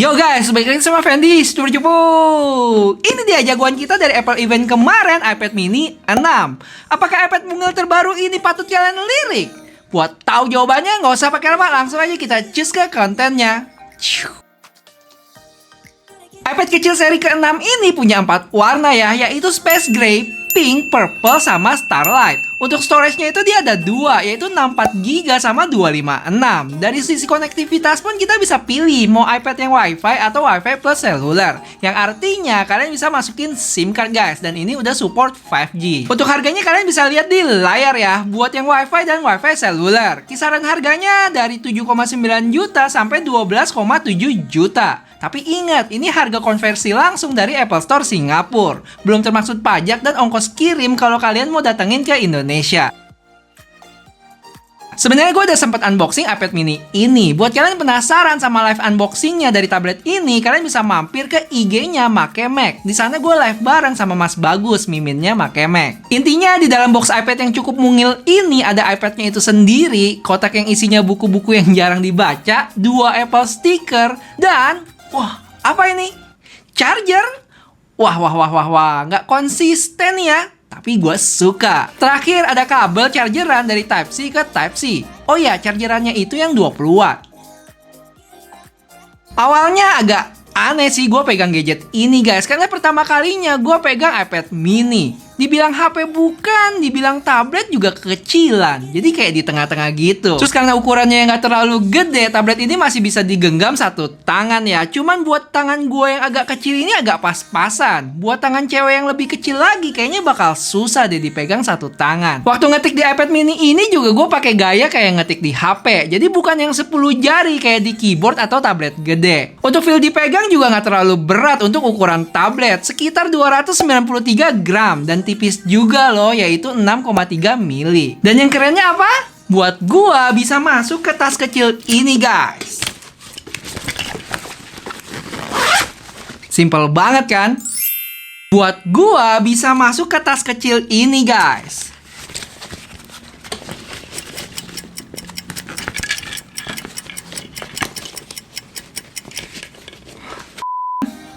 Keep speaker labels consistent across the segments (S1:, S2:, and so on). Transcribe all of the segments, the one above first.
S1: Yo guys, balik lagi sama Fendi, super cupu. Ini dia jagoan kita dari Apple event kemarin, iPad mini 6. Apakah iPad mungil terbaru ini patut kalian lirik? Buat tahu jawabannya, nggak usah pakai lama, langsung aja kita cus ke kontennya. iPad kecil seri ke-6 ini punya 4 warna ya, yaitu Space Gray, Pink, Purple, sama Starlight. Untuk storage-nya itu dia ada 2, yaitu 64GB sama 256. Dari sisi konektivitas pun kita bisa pilih mau iPad yang Wi-Fi atau Wi-Fi plus seluler. Yang artinya kalian bisa masukin SIM card guys, dan ini udah support 5G. Untuk harganya kalian bisa lihat di layar ya. Buat yang Wi-Fi dan Wi-Fi seluler, kisaran harganya dari 7,9 juta sampai 12,7 juta. Tapi ingat, ini harga konversi langsung dari Apple Store Singapura. Belum termasuk pajak dan ongkos kirim kalau kalian mau datengin ke Indonesia. Sebenarnya gue udah sempat unboxing iPad mini ini. Buat kalian penasaran sama live unboxingnya dari tablet ini, kalian bisa mampir ke IG-nya Make Mac. Di sana gue live bareng sama Mas Bagus, miminnya Make Mac. Intinya di dalam box iPad yang cukup mungil ini ada iPad-nya itu sendiri, kotak yang isinya buku-buku yang jarang dibaca, 2 Apple sticker, dan wah, apa ini? Charger? Wah, nggak konsisten ya. Tapi gue suka. Terakhir ada kabel chargeran dari Type-C ke Type-C. Oh ya, chargerannya itu yang 20 watt. Awalnya agak aneh sih gue pegang gadget ini guys, karena pertama kalinya gue pegang iPad mini. Dibilang HP bukan, dibilang tablet juga kekecilan. Jadi kayak di tengah-tengah gitu. Terus karena ukurannya yang gak terlalu gede, tablet ini masih bisa digenggam satu tangan ya. Cuman buat tangan gue yang agak kecil ini agak pas-pasan. Buat tangan cewek yang lebih kecil lagi, kayaknya bakal susah deh dipegang satu tangan. Waktu ngetik di iPad mini ini juga gue pakai gaya kayak ngetik di HP. Jadi bukan yang 10 jari kayak di keyboard atau tablet gede. Untuk feel dipegang juga gak terlalu berat untuk ukuran tablet. Sekitar 293 gram. Dan tipis juga loh, yaitu 6,3 mili. Dan yang kerennya apa? Buat gua bisa masuk ke tas kecil ini guys. Simple banget kan? Buat gua bisa masuk ke tas kecil ini guys.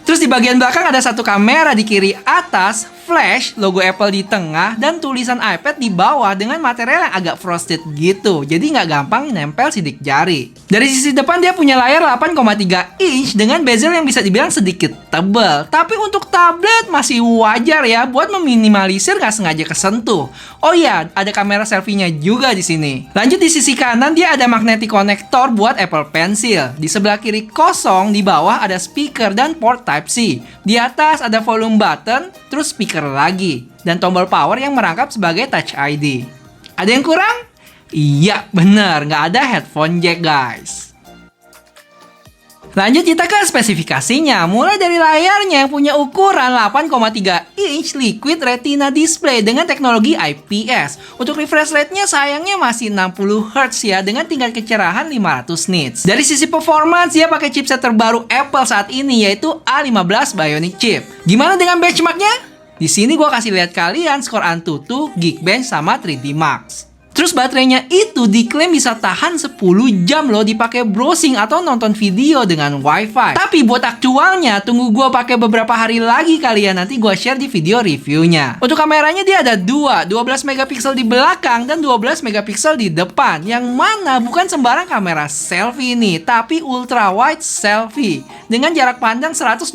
S1: Terus di bagian belakang ada satu kamera di kiri atas, flash, logo Apple di tengah, dan tulisan iPad di bawah dengan material yang agak frosted gitu. Jadi nggak gampang nempel sidik jari. Dari sisi depan dia punya layar 8,3 inch dengan bezel yang bisa dibilang sedikit tebal. Tapi untuk tablet masih wajar ya buat meminimalisir nggak sengaja kesentuh. Oh iya, ada kamera selfie-nya juga di sini. Lanjut di sisi kanan dia ada magnetic connector buat Apple Pencil. Di sebelah kiri kosong, di bawah ada speaker dan port Type-C. Di atas ada volume button, terus speaker lagi, dan tombol power yang merangkap sebagai Touch ID. Ada yang kurang? Iya, bener, nggak ada headphone jack guys. Lanjut kita ke spesifikasinya. Mulai dari layarnya yang punya ukuran 8,3 inch liquid retina display dengan teknologi IPS. Untuk refresh rate-nya sayangnya masih 60 Hz ya, dengan tingkat kecerahan 500 nits. Dari sisi performance dia pakai chipset terbaru Apple saat ini, yaitu A15 Bionic chip. Gimana dengan benchmarknya? Di sini gue kasih lihat kalian skor Antutu, Geekbench, sama 3D Max. Terus baterainya itu diklaim bisa tahan 10 jam loh dipakai browsing atau nonton video dengan Wi-Fi. Tapi buat aktualnya, tunggu gue pakai beberapa hari lagi kali ya, nanti gue share di video reviewnya. Untuk kameranya dia ada 12 megapiksel di belakang dan 12 megapiksel di depan. Yang mana bukan sembarang kamera selfie nih, tapi ultra wide selfie dengan jarak pandang 122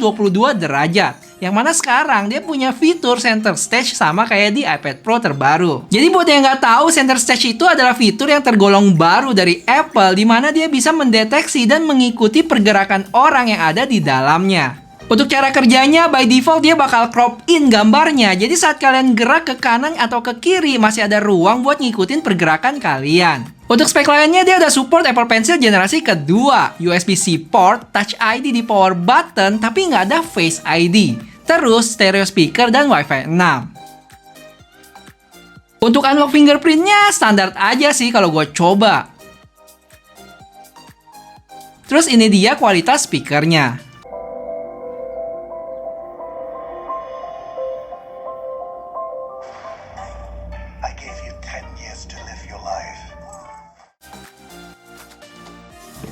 S1: derajat. Yang mana sekarang dia punya fitur center stage sama kayak di iPad Pro terbaru. Jadi buat yang nggak tahu, center stage itu adalah fitur yang tergolong baru dari Apple, di mana dia bisa mendeteksi dan mengikuti pergerakan orang yang ada di dalamnya. Untuk cara kerjanya, by default dia bakal crop in gambarnya. Jadi saat kalian gerak ke kanan atau ke kiri, masih ada ruang buat ngikutin pergerakan kalian. Untuk spek lainnya dia ada support Apple Pencil generasi kedua, USB-C port, Touch ID di power button, tapi nggak ada Face ID. Terus stereo speaker dan Wi-Fi 6. Untuk unlock fingerprintnya standar aja sih kalau gue coba. Terus ini dia kualitas speakernya.
S2: I gave you 10 years to live your life.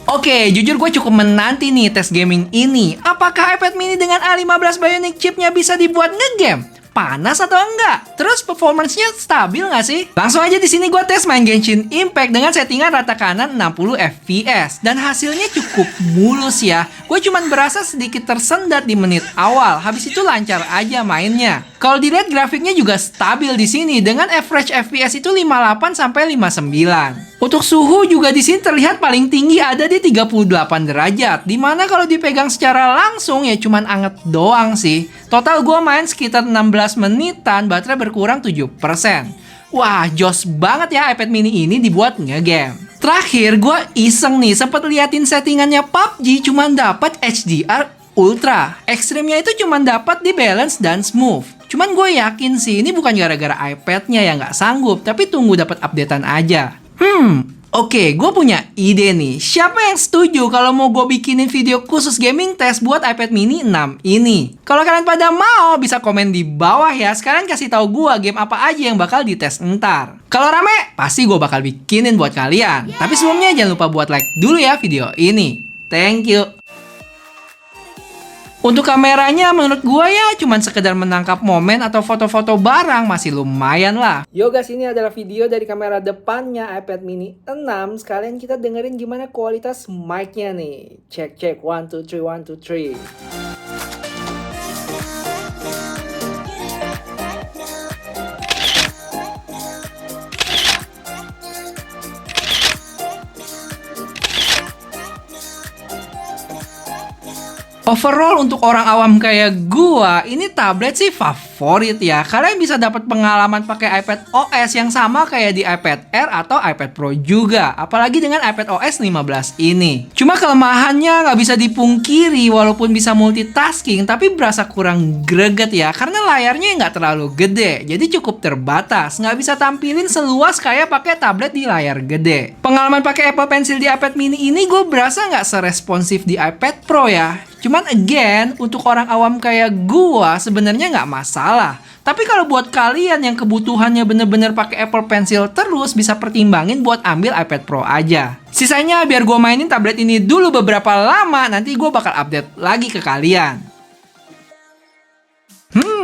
S1: Oke, jujur gue cukup menanti nih tes gaming ini. Apakah iPad mini dengan A15 Bionic chipnya bisa dibuat ngegame? Panas atau enggak? Terus performance-nya stabil nggak sih? Langsung aja di sini gue tes main Genshin Impact dengan settingan rata kanan 60 FPS dan hasilnya cukup mulus ya. Gue cuman berasa sedikit tersendat di menit awal, habis itu lancar aja mainnya. Kalau dilihat grafiknya juga stabil di sini dengan average FPS itu 58 sampai 59. Untuk suhu juga di sini terlihat paling tinggi ada di 38 derajat. Dimana kalau dipegang secara langsung ya cuman anget doang sih. Total gue main sekitar 16 menitan, baterai berkurang 7%. Wah, jos banget ya iPad mini ini dibuat ngegame. Terakhir gue iseng nih sempet liatin settingannya PUBG cuman dapat HDR Ultra. Ekstrimnya itu cuman dapat di balance dan smooth. Cuman gue yakin sih ini bukan gara-gara iPad-nya yang nggak sanggup, tapi tunggu dapat updatean aja. Oke, gue punya ide nih. Siapa yang setuju kalau mau gue bikinin video khusus gaming test buat iPad mini 6 ini? Kalau kalian pada mau, bisa komen di bawah ya. Sekarang kasih tahu gue game apa aja yang bakal dites ntar. Kalau rame, pasti gue bakal bikinin buat kalian. Tapi sebelumnya jangan lupa buat like dulu ya video ini. Thank you. Untuk kameranya menurut gua ya cuman sekedar menangkap momen atau foto-foto barang masih lumayan lah. Yo guys, ini adalah video dari kamera depannya iPad mini 6. Sekalian kita dengerin gimana kualitas mic-nya nih. Cek 1 2 3 1 2 3. Overall untuk orang awam kayak gua, ini tablet sih favorit ya. Kalian bisa dapat pengalaman pakai iPad OS yang sama kayak di iPad Air atau iPad Pro juga. Apalagi dengan iPad OS 15 ini. Cuma kelemahannya nggak bisa dipungkiri walaupun bisa multitasking, tapi berasa kurang greget ya. Karena layarnya nggak terlalu gede, jadi cukup terbatas. Nggak bisa tampilin seluas kayak pakai tablet di layar gede. Pengalaman pakai Apple Pencil di iPad mini ini gue berasa nggak seresponsif di iPad Pro ya. Cuman again, untuk orang awam kayak gua sebenarnya nggak masalah. Tapi kalau buat kalian yang kebutuhannya bener-bener pakai Apple Pencil terus, bisa pertimbangin buat ambil iPad Pro aja. Sisanya biar gua mainin tablet ini dulu beberapa lama, nanti gua bakal update lagi ke kalian.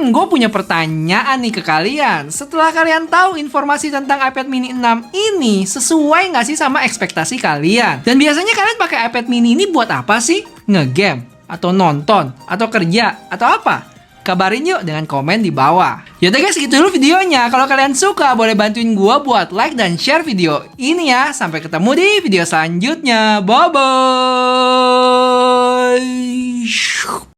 S1: Gue punya pertanyaan nih ke kalian. Setelah kalian tahu informasi tentang iPad mini 6 ini, sesuai nggak sih sama ekspektasi kalian? Dan biasanya kalian pakai iPad mini ini buat apa sih? Ngegame? Atau nonton? Atau kerja? Atau apa? Kabarin yuk dengan komen di bawah. Yaudah guys, gitu dulu videonya. Kalau kalian suka, boleh bantuin gue buat like dan share video ini ya. Sampai ketemu di video selanjutnya. Bye-bye!